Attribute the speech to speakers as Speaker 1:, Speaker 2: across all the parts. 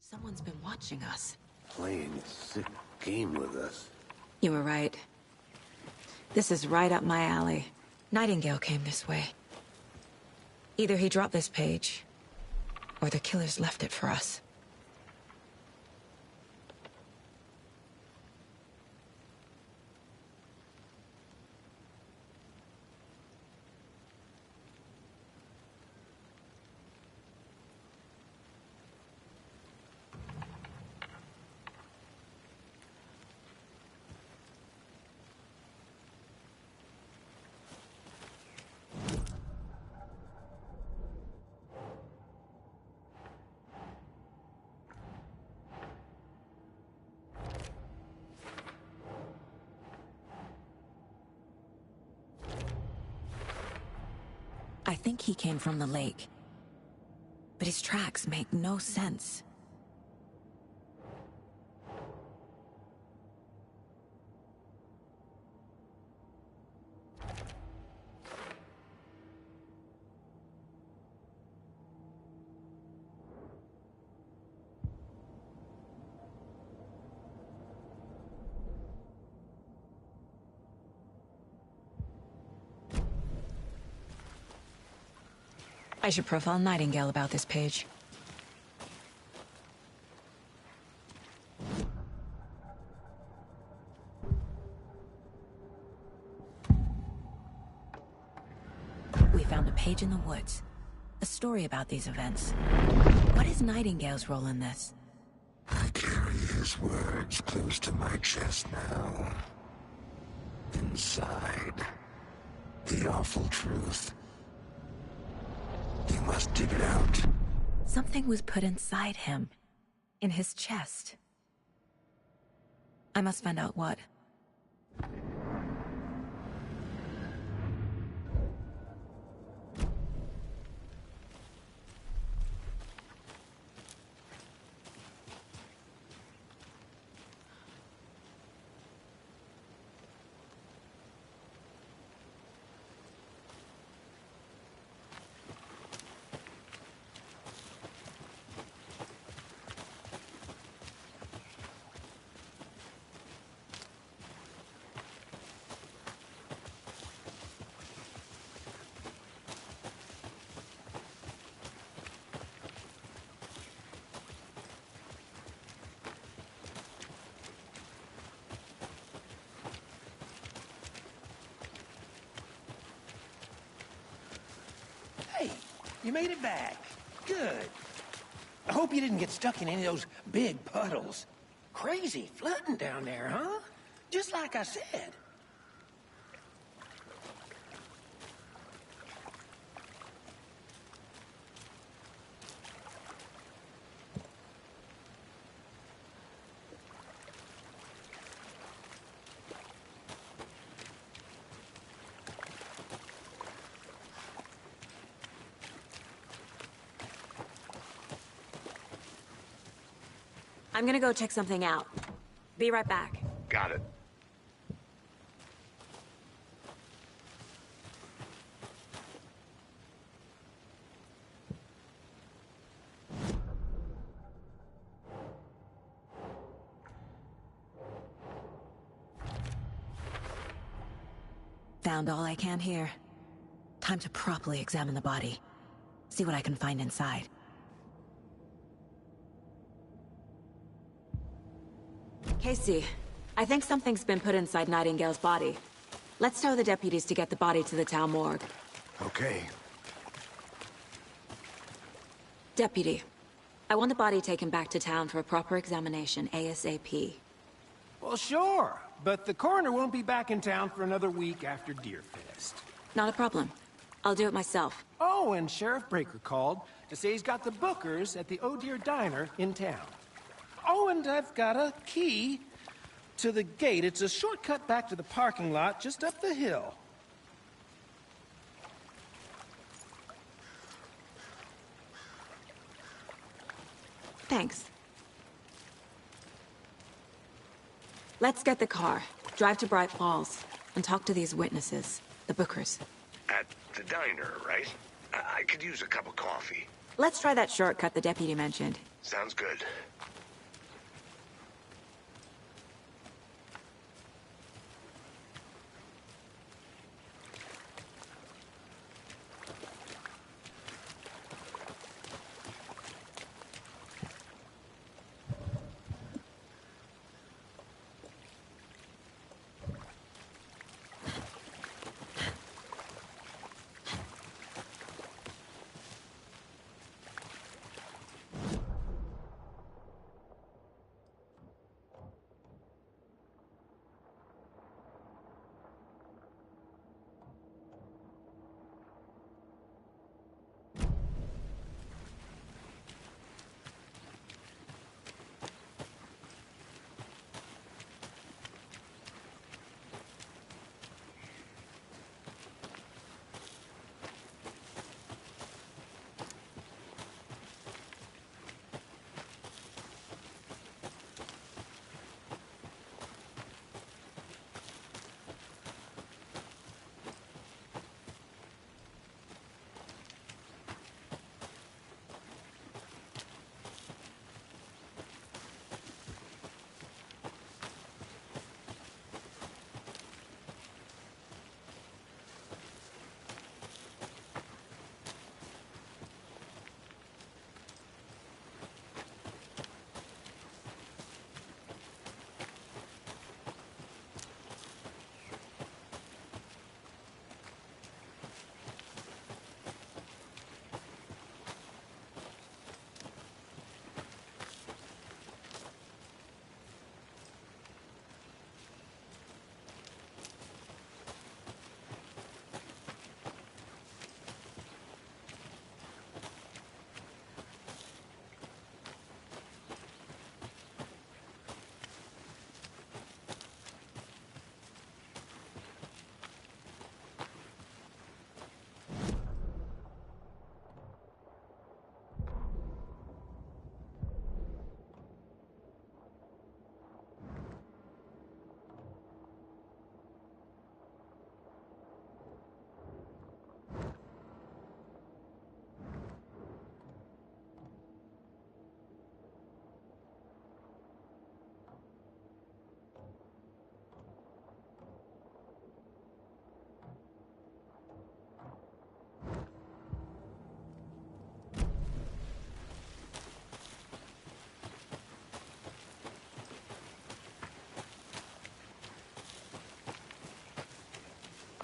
Speaker 1: Someone's been watching us.
Speaker 2: Playing a sick game with us.
Speaker 1: You were right. This is right up my alley. Nightingale came this way. Either he dropped this page, or the killers left it for us. I think he came from the lake. But his tracks make no sense. I should profile Nightingale about this page. We found a page in the woods. A story about these events. What is Nightingale's role in this?
Speaker 3: I carry his words close to my chest now. Inside, the awful truth. You must dig it out.
Speaker 1: Something was put inside him. In his chest. I must find out what.
Speaker 4: Hey, you made it back. Good. I hope you didn't get stuck in any of those big puddles. Crazy flooding down there, huh? Just like I said.
Speaker 1: I'm gonna go check something out. Be right back.
Speaker 2: Got it.
Speaker 1: Found all I can here. Time to properly examine the body. See what I can find inside. Casey, I think something's been put inside Nightingale's body. Let's tell the deputies to get the body to the town morgue.
Speaker 2: Okay.
Speaker 1: Deputy, I want the body taken back to town for a proper examination ASAP.
Speaker 4: Well, sure. But the coroner won't be back in town for another week after Deerfest.
Speaker 1: Not a problem. I'll do it myself.
Speaker 4: Oh, and Sheriff Breaker called to say he's got the Bookers at the Oh Deer Diner in town. Oh, and I've got a key to the gate. It's a shortcut back to the parking lot just up the hill.
Speaker 1: Thanks. Let's get the car, drive to Bright Falls, and talk to these witnesses, the Bookers.
Speaker 2: At the diner, right? I could use a cup of coffee.
Speaker 1: Let's try that shortcut the deputy mentioned.
Speaker 2: Sounds good.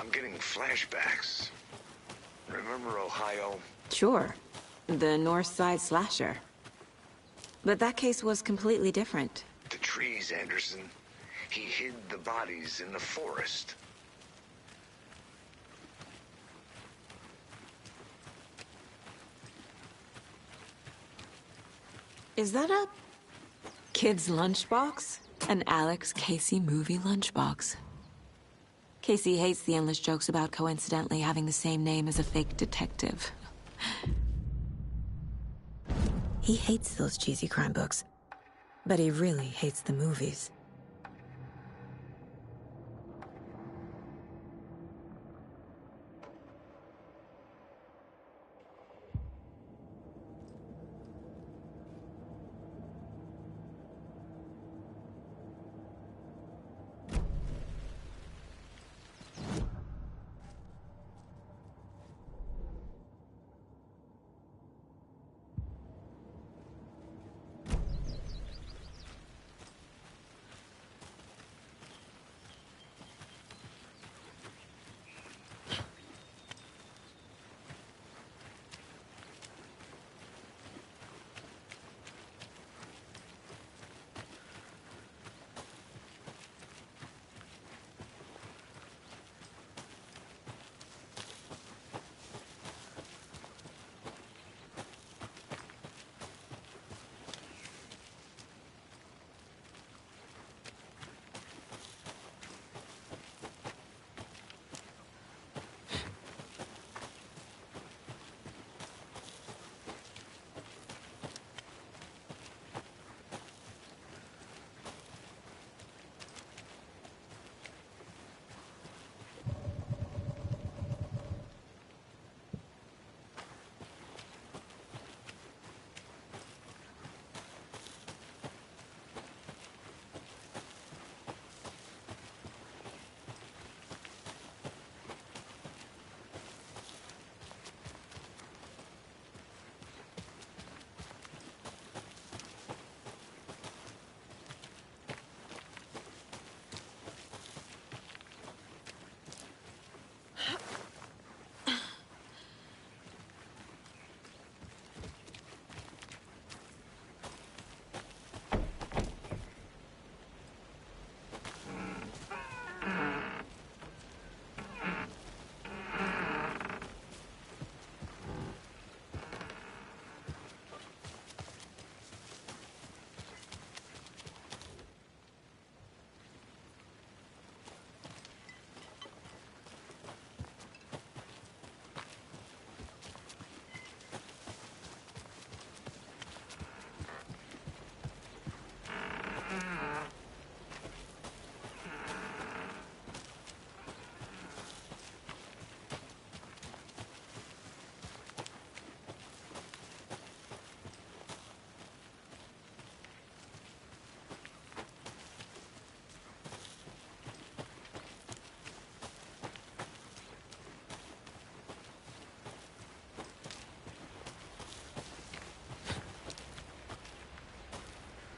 Speaker 2: I'm getting flashbacks. Remember Ohio?
Speaker 1: Sure. The North Side slasher. But that case was completely different.
Speaker 2: The trees, Anderson. He hid the bodies in the forest.
Speaker 1: Is that a kid's lunchbox? An Alex Casey movie lunchbox. Casey hates the endless jokes about coincidentally having the same name as a fake detective. He hates those cheesy crime books, but he really hates the movies.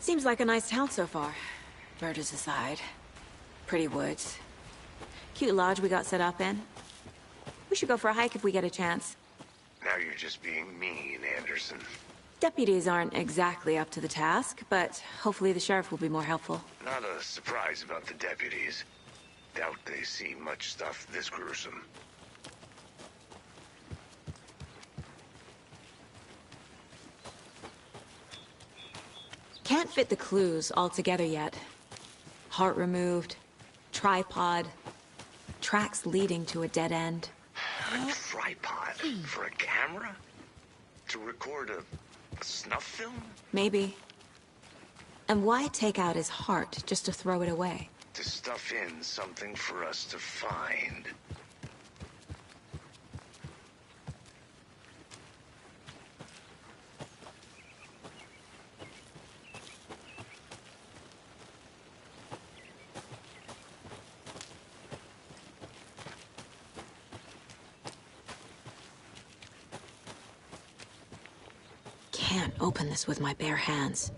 Speaker 1: Seems like a nice town so far. Murders aside. Pretty woods. Cute lodge we got set up in. We should go for a hike if we get a chance.
Speaker 2: Now you're just being mean, Anderson.
Speaker 1: Deputies aren't exactly up to the task, but hopefully the sheriff will be more helpful.
Speaker 2: Not a surprise about the deputies. Doubt they see much stuff this gruesome.
Speaker 1: Can't fit the clues all together yet. Heart removed, tripod, tracks leading to a dead end.
Speaker 2: A tripod for a camera? To record a snuff film?
Speaker 1: Maybe. And why take out his heart just to throw it away?
Speaker 2: To stuff in something for us to find.
Speaker 1: Can't open this with my bare hands.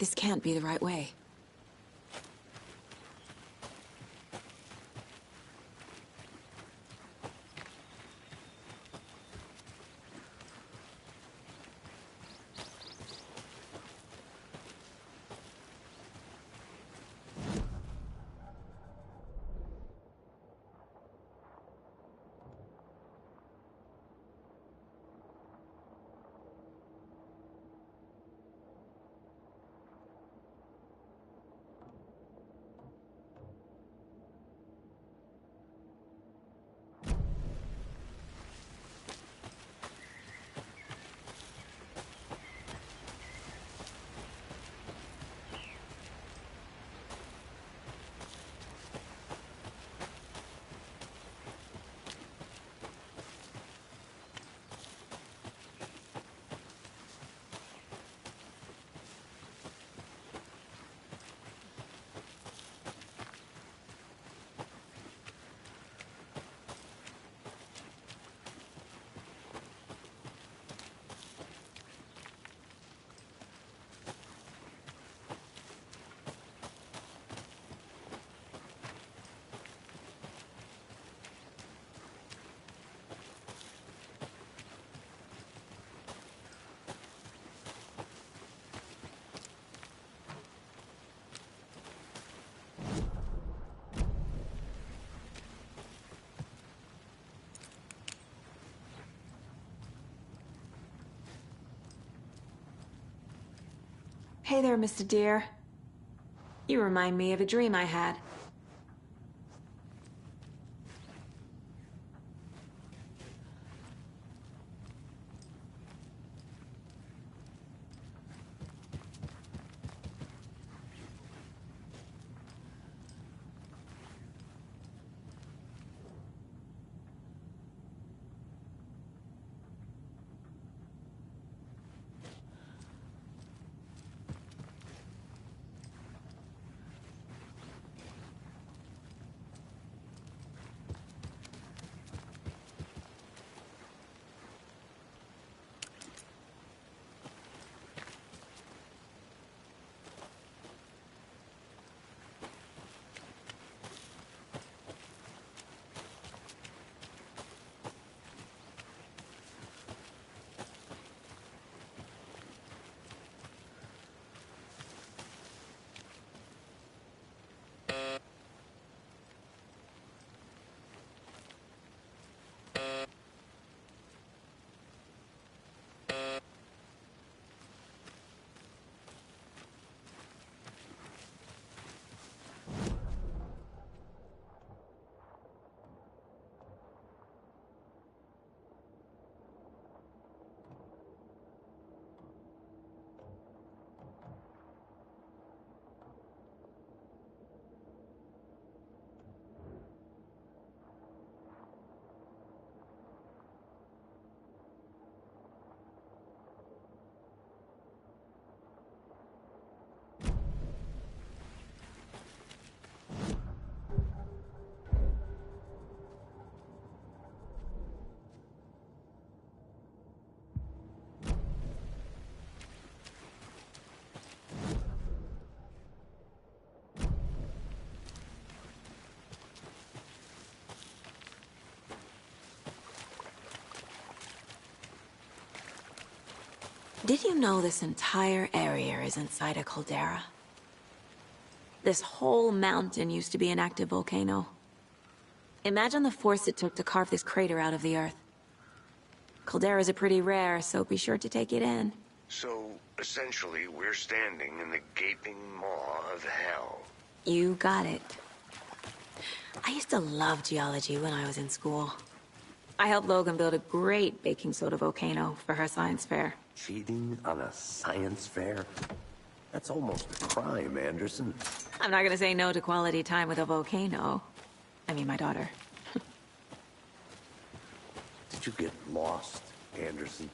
Speaker 1: This can't be the right way. Hey there, Mr. Deer. You remind me of a dream I had. Did you know this entire area is inside a caldera? This whole mountain used to be an active volcano. Imagine the force it took to carve this crater out of the earth. Calderas are pretty rare, so be sure to take it in.
Speaker 2: So, essentially, we're standing in the gaping maw of hell.
Speaker 1: You got it. I used to love geology when I was in school. I helped Logan build a great baking soda volcano for her science fair.
Speaker 5: Cheating on a science fair? That's almost a crime, Anderson.
Speaker 1: I'm not gonna say no to quality time with a volcano. I mean, my daughter.
Speaker 5: Did you get lost, Anderson?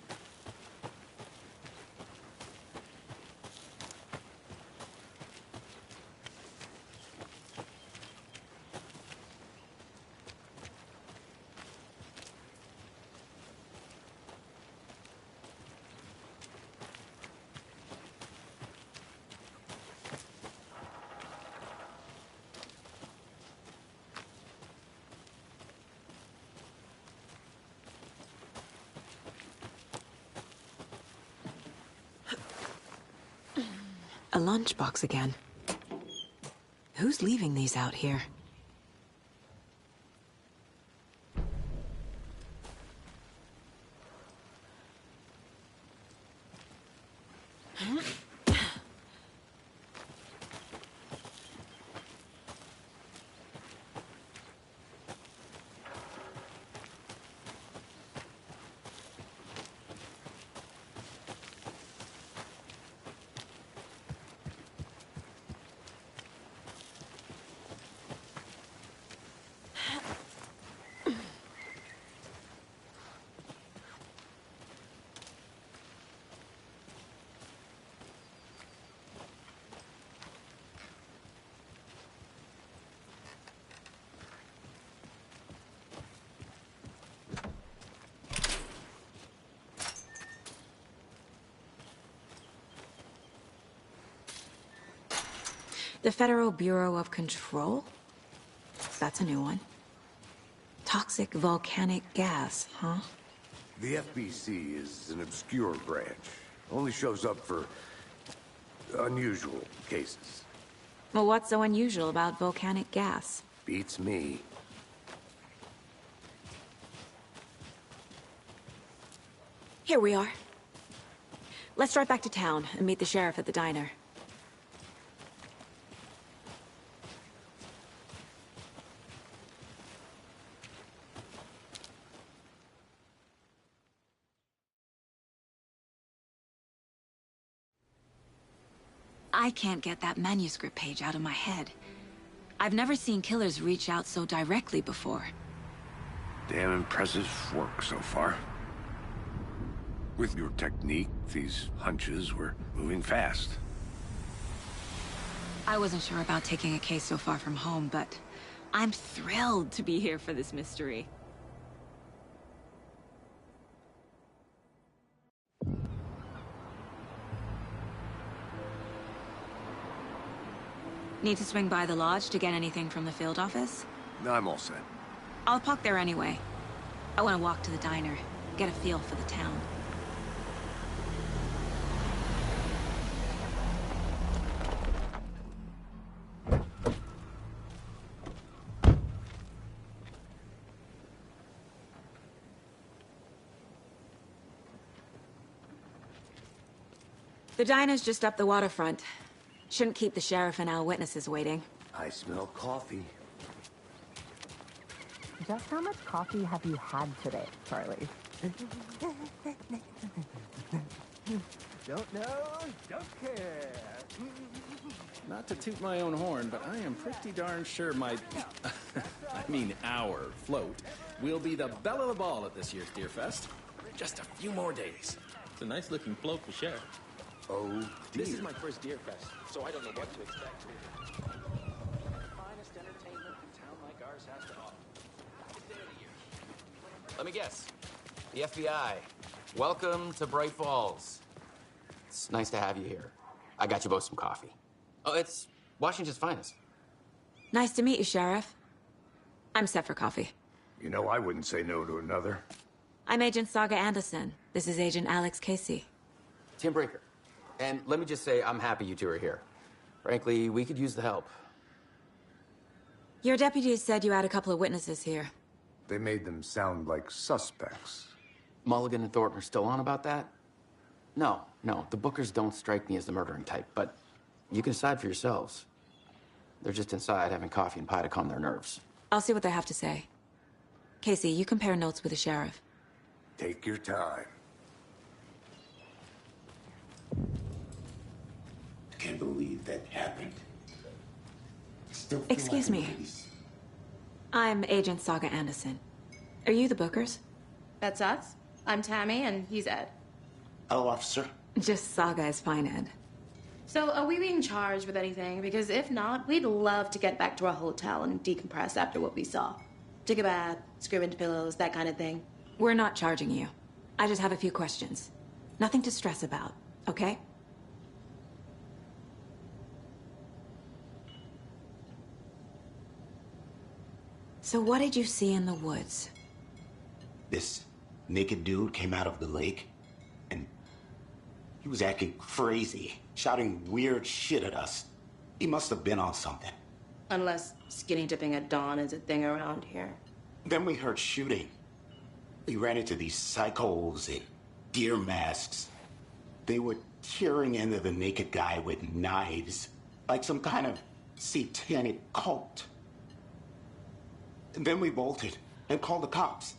Speaker 1: A lunchbox again. Who's leaving these out here? The Federal Bureau of Control? That's a new one. Toxic volcanic gas, huh?
Speaker 5: The FBC is an obscure branch. Only shows up for unusual cases.
Speaker 1: Well, what's so unusual about volcanic gas?
Speaker 5: Beats me.
Speaker 1: Here we are. Let's drive back to town and meet the sheriff at the diner. I can't get that manuscript page out of my head. I've never seen killers reach out so directly before.
Speaker 5: Damn impressive work so far. With your technique, these hunches were moving fast.
Speaker 1: I wasn't sure about taking a case so far from home, but I'm thrilled to be here for this mystery. Need to swing by the lodge to get anything from the field office?
Speaker 5: No, I'm all set.
Speaker 1: I'll park there anyway. I want to walk to the diner, get a feel for the town. The diner's just up the waterfront. Shouldn't keep the sheriff and our witnesses waiting.
Speaker 5: I smell coffee.
Speaker 6: Just how much coffee have you had today, Charlie?
Speaker 7: Don't know, don't care. Not to toot my own horn, but I am pretty darn sure my... our float will be the belle of the ball at this year's Deerfest. Just a few more days.
Speaker 8: It's a nice-looking float for sheriff.
Speaker 5: Oh, dear.
Speaker 8: This is my first Deerfest, so I don't know what to expect. Finest entertainment in town like ours has to offer. What day of the year?
Speaker 9: Let me guess. The FBI. Welcome to Bright Falls. It's nice to have you here. I got you both some coffee. Oh, it's Washington's finest.
Speaker 1: Nice to meet you, Sheriff. I'm set for coffee.
Speaker 5: You know, I wouldn't say no to another.
Speaker 1: I'm Agent Saga Anderson. This is Agent Alex Casey.
Speaker 9: Tim Breaker. And let me just say, I'm happy you two are here. Frankly, we could use the help.
Speaker 1: Your deputies said you had a couple of witnesses here.
Speaker 5: They made them sound like suspects.
Speaker 9: Mulligan and Thornton are still on about that? No, the Bookers don't strike me as the murdering type, but you can decide for yourselves. They're just inside having coffee and pie to calm their nerves.
Speaker 1: I'll see what they have to say. Casey, you compare notes with the sheriff.
Speaker 5: Take your time.
Speaker 3: Can't believe that happened. Still feel
Speaker 1: Excuse
Speaker 3: like
Speaker 1: me.
Speaker 3: nobody's-
Speaker 1: I'm Agent Saga Anderson. Are you the Bookers?
Speaker 10: That's us. I'm Tammy, and he's Ed.
Speaker 3: Hello, officer.
Speaker 1: Just Saga is fine, Ed.
Speaker 10: So, are we being charged with anything? Because if not, we'd love to get back to our hotel and decompress after what we saw. Take a bath, scream into pillows, that kind of thing.
Speaker 1: We're not charging you. I just have a few questions. Nothing to stress about, okay? So what did you see in the woods?
Speaker 3: This naked dude came out of the lake, and he was acting crazy.
Speaker 11: shouting weird shit at us. He must have been on something.
Speaker 10: Unless skinny dipping at dawn is a thing around here.
Speaker 11: Then we heard shooting. We ran into these psychos in deer masks. They were tearing into the naked guy with knives, like some kind of satanic cult. And then we bolted and called the cops.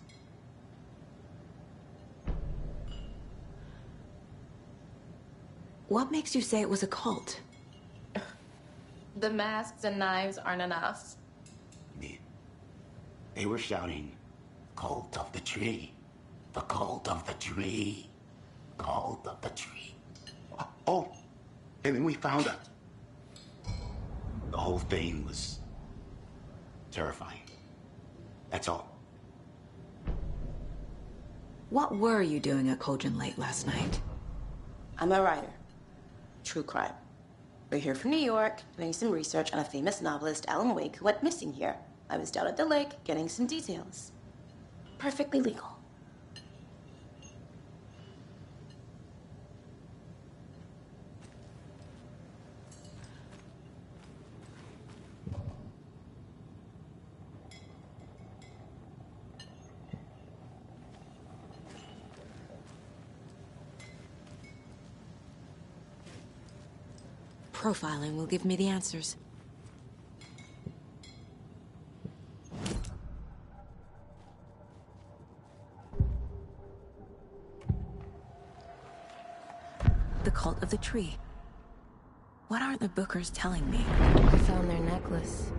Speaker 1: What makes you say it was a cult?
Speaker 10: The masks and knives aren't enough.
Speaker 11: They were shouting, "Cult of the tree. The cult of the tree. Cult of the tree." Oh, and then we found out. The whole thing was terrifying. That's all.
Speaker 1: What were you doing at Cauldron Lake last night?
Speaker 10: I'm a writer. True crime. We're here from New York, doing some research on a famous novelist, Alan Wake, who went missing here. I was down at the lake, getting some details. Perfectly legal.
Speaker 1: Profiling will give me the answers. The Cult of the Tree. What aren't the Bookers telling me?
Speaker 12: I found their necklace.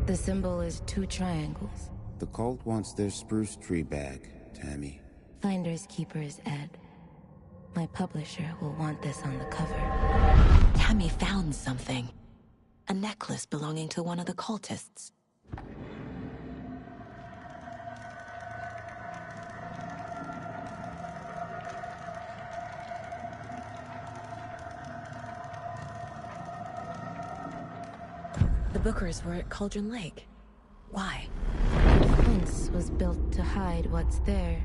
Speaker 12: The symbol is 2 triangles.
Speaker 13: The cult wants their spruce tree back, Tammy.
Speaker 12: Finders keepers, Ed. My publisher will want this on the cover.
Speaker 1: Tammy found something. A necklace belonging to one of the cultists. The Bookers were at Cauldron Lake. Why?
Speaker 12: The fence was built to hide what's there.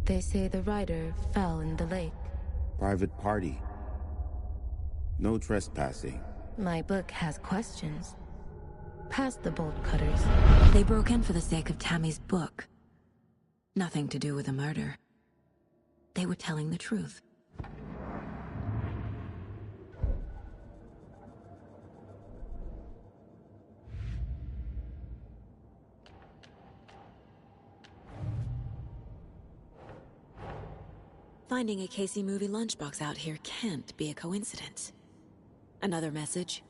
Speaker 12: They say the rider fell in the lake.
Speaker 13: Private party. No trespassing.
Speaker 12: My book has questions. Past the bolt cutters.
Speaker 1: They broke in for the sake of Tammy's book. Nothing to do with the murder. They were telling the truth. Finding a Casey movie lunchbox out here can't be a coincidence. Another message?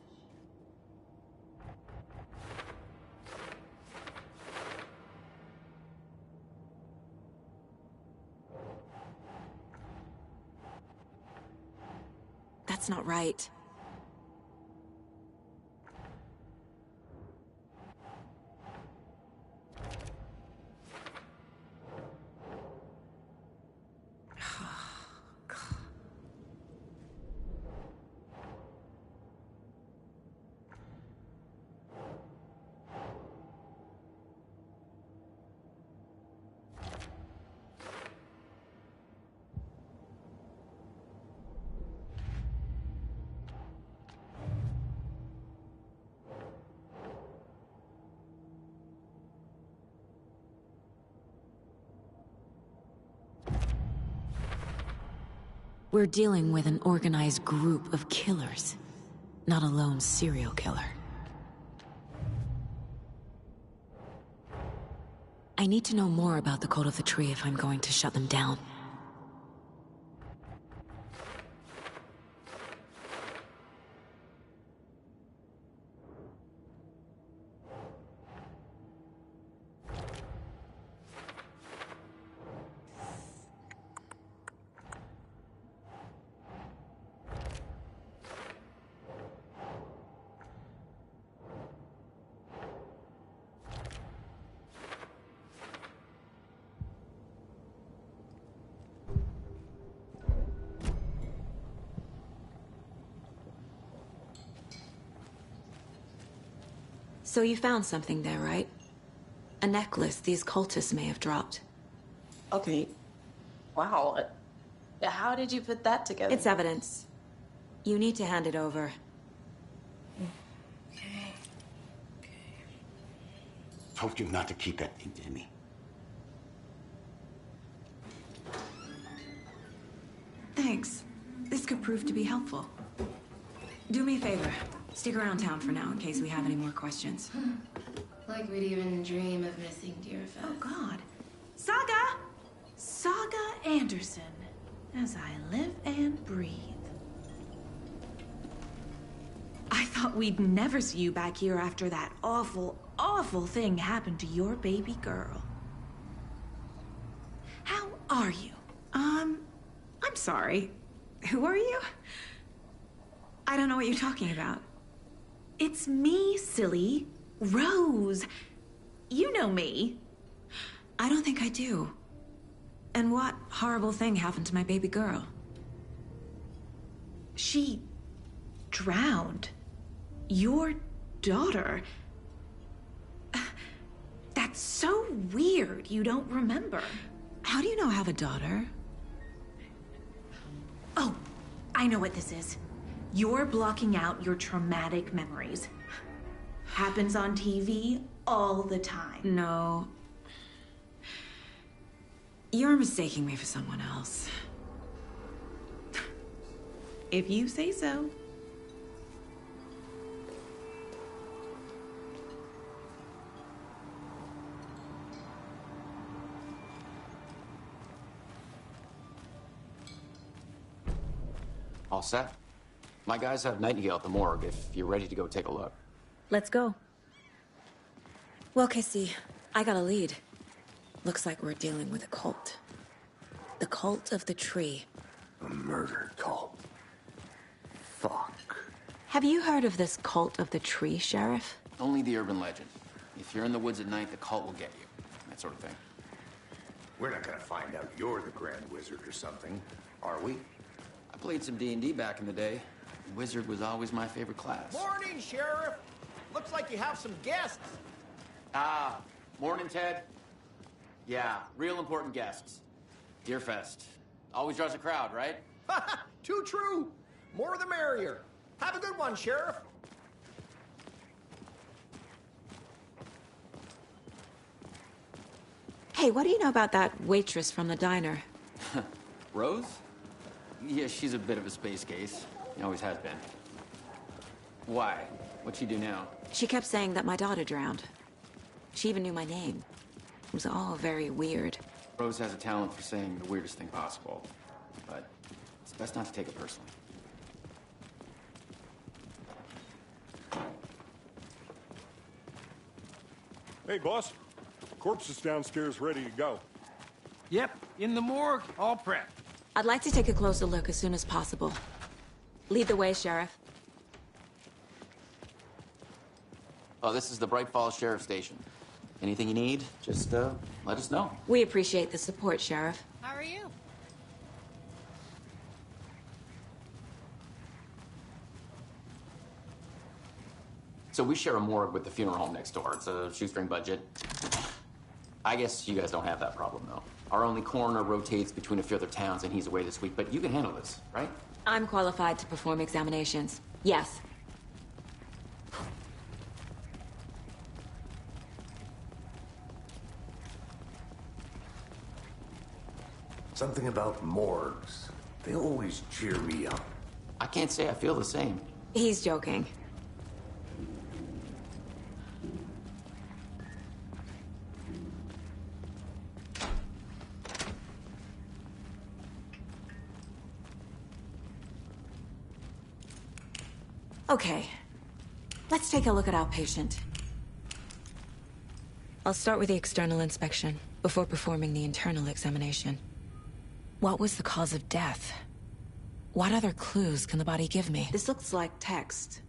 Speaker 1: That's not right. We're dealing with an organized group of killers, not a lone serial killer. I need to know more about the Cult of the Tree if I'm going to shut them down. So you found something there, right? A necklace these cultists may have dropped.
Speaker 10: Okay. Wow. How did you put that together?
Speaker 1: It's evidence. You need to hand it over.
Speaker 11: Told you not to keep that thing to me.
Speaker 1: Thanks. This could prove to be helpful. Do me a favor. Stick around town for now in case we have any more questions.
Speaker 12: Like we'd even dream of missing Deerfest.
Speaker 14: Oh, God. Saga! Saga Anderson. As I live and breathe. I thought we'd never see you back here after that awful, awful thing happened to your baby girl. How are you? I'm sorry. Who are you? I don't know what you're talking about. It's me, silly. Rose. You know me.
Speaker 1: I don't think I do. And what horrible thing happened to my baby girl?
Speaker 14: She drowned. Your daughter. That's so weird you don't remember.
Speaker 1: How do you know I have a daughter?
Speaker 14: Oh, I know what this is. You're blocking out your traumatic memories. Happens on TV all the time.
Speaker 1: No. You're mistaking me for someone else.
Speaker 14: If you say so.
Speaker 9: All set? My guys have Nightingale at the morgue if you're ready to go take a look.
Speaker 1: Let's go. Well, Casey, I got a lead. Looks like we're dealing with a cult. The cult of the tree.
Speaker 5: A murder cult. Fuck.
Speaker 1: Have you heard of this cult of the tree, Sheriff?
Speaker 9: Only the urban legend. If you're in the woods at night, the cult will get you. That sort of thing.
Speaker 5: We're not gonna find out you're the Grand Wizard or something, are we?
Speaker 9: I played some D&D back in the day. Wizard was always my favorite class.
Speaker 15: Morning, Sheriff. Looks like you have some guests.
Speaker 9: Ah, morning, Ted. Yeah, real important guests. Deerfest. Always draws a crowd, right?
Speaker 15: Too true. More the merrier. Have a good one, Sheriff.
Speaker 1: Hey, what do you know about that waitress from the diner?
Speaker 9: Rose? Yeah, she's a bit of a space case. Always has been. Why? What'd she do now?
Speaker 1: She kept saying that my daughter drowned. She even knew my name. It was all very weird.
Speaker 9: Rose has a talent for saying the weirdest thing possible. But it's best not to take it personally.
Speaker 16: Hey, boss. Corpse is downstairs ready to go.
Speaker 4: Yep, in the morgue, all prepped.
Speaker 1: I'd like to take a closer look as soon as possible. Lead the way, Sheriff.
Speaker 9: Oh, this is the Bright Falls Sheriff Station. Anything you need, just let us know.
Speaker 1: We appreciate the support, Sheriff.
Speaker 17: How are you?
Speaker 9: So we share a morgue with the funeral home next door. It's a shoestring budget. I guess you guys don't have that problem, though. Our only coroner rotates between a few other towns, and he's away this week. But you can handle this, right?
Speaker 1: I'm qualified to perform examinations. Yes.
Speaker 5: Something about morgues. They always cheer me up.
Speaker 9: I can't say I feel the same.
Speaker 1: He's joking. Okay, let's take a look at our patient. I'll start with the external inspection before performing the internal examination. What was the cause of death? What other clues can the body give me? This looks like text.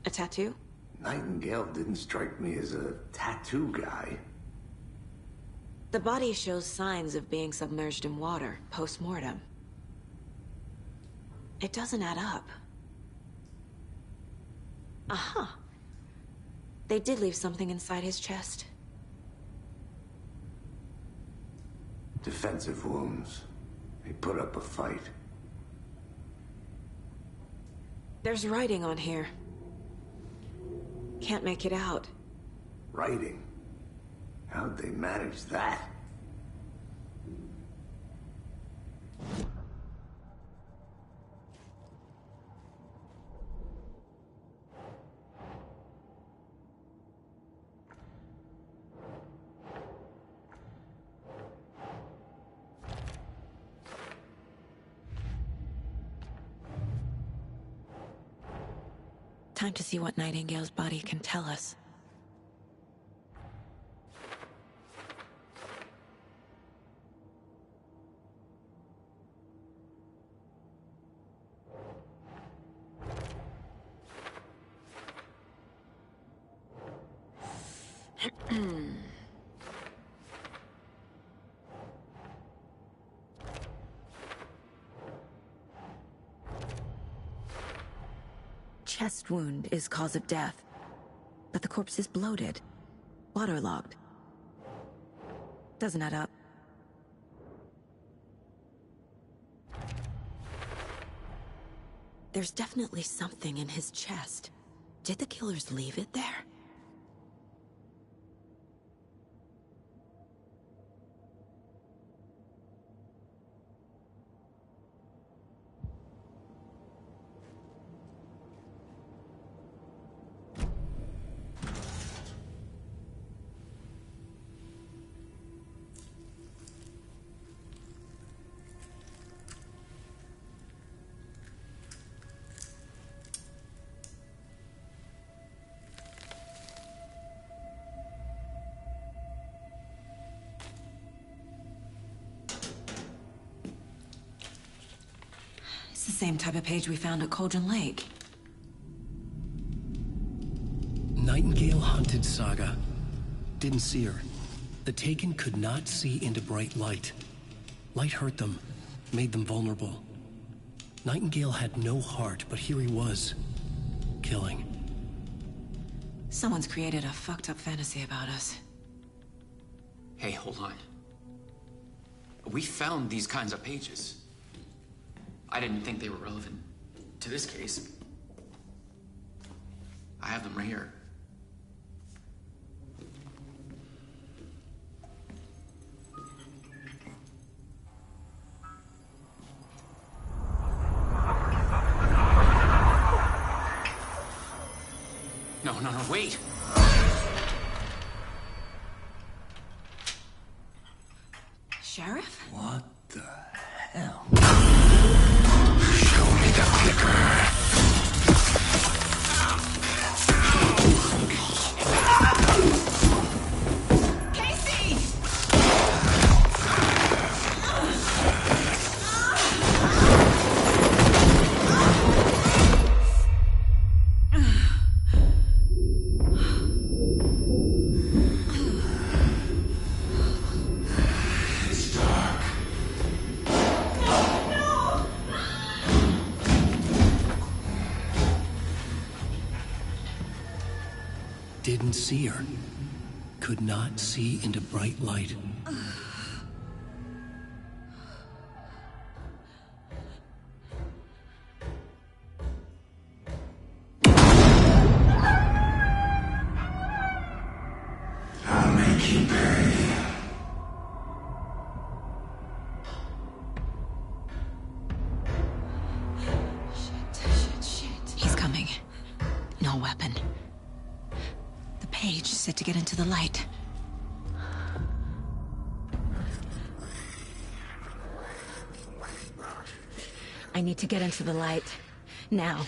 Speaker 1: A tattoo?
Speaker 5: Nightingale didn't strike me as a tattoo guy.
Speaker 1: The body shows signs of being submerged in water post-mortem. It doesn't add up. Uh-huh. They did leave something inside his chest.
Speaker 5: Defensive wounds. He put up a fight.
Speaker 1: There's writing on here. Can't make it out.
Speaker 2: Writing? How'd they manage that?
Speaker 1: Time to see what Nightingale's body can tell us. Chest wound is cause of death, but the corpse is bloated, waterlogged. Doesn't add up. There's definitely something in his chest. Did the killers leave it there? It's the same type of page we found at Cauldron Lake.
Speaker 17: Nightingale hunted Saga. Didn't see her. The Taken could not see into bright light. Light hurt them, made them vulnerable. Nightingale had no heart, but here he was, killing.
Speaker 1: Someone's created a fucked up fantasy about us.
Speaker 9: Hey, hold on. We found these kinds of pages. I didn't think they were relevant to this case. I have them right here. No, wait!
Speaker 1: Sheriff?
Speaker 3: What the hell? Show me the clicker.
Speaker 17: Didn't see her. Could not see into bright light.
Speaker 3: I'll make you pay.
Speaker 1: Shit. He's coming. No weapon. The page said to get into the light. I need to get into the light. Now.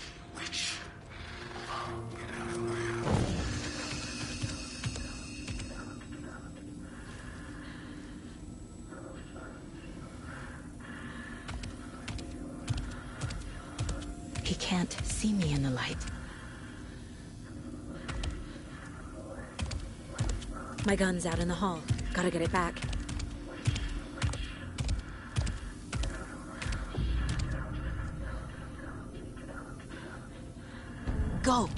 Speaker 1: He can't see me in the light. My gun's out in the hall. Gotta get it back. Go!